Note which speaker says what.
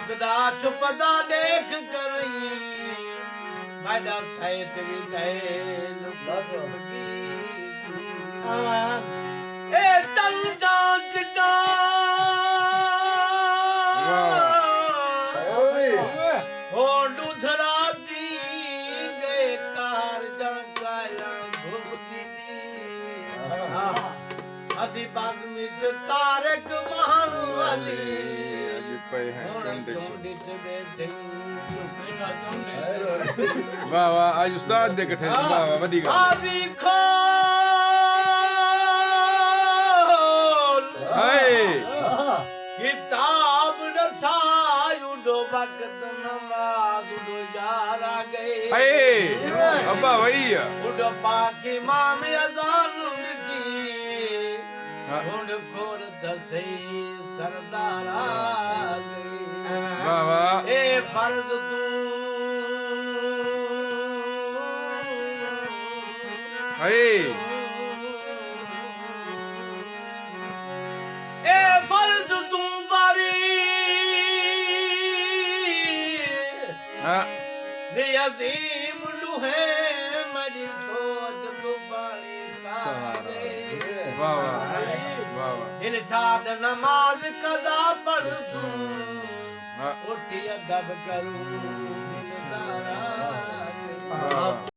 Speaker 1: लुकदा छुपदा देख करई मादा सहित भी गए लुकदी ए तन जांचटा हो दुधरा दी गए कार जंकाया भुगती दी असी बाज मिच तारक महान वाली
Speaker 2: अज पे हैं चंडे
Speaker 1: चोंडी च बैठे
Speaker 2: वाह वाह आज उस्ताद दे कठे वाह वाह वडी गल
Speaker 1: आजी खोल
Speaker 2: हाय
Speaker 1: किताब रसायु दो वक्त नमाज दो यारा गए
Speaker 2: हाय अब्बा भैया
Speaker 1: उड पाकी माम अजान दी उड खोर दसे सरदारा गए
Speaker 2: वाह वाह
Speaker 1: ए फर्ज तू
Speaker 2: हाय
Speaker 1: ए फर्ज तू बारी
Speaker 2: हां
Speaker 1: रे अजीम लुहे मेरी सोच तू बाणी का
Speaker 2: वाह वाह वाह
Speaker 1: इन छात नमाज कदा पढ़सूं
Speaker 2: वाह
Speaker 1: उठी अदब करूं दिलदारा
Speaker 2: वाह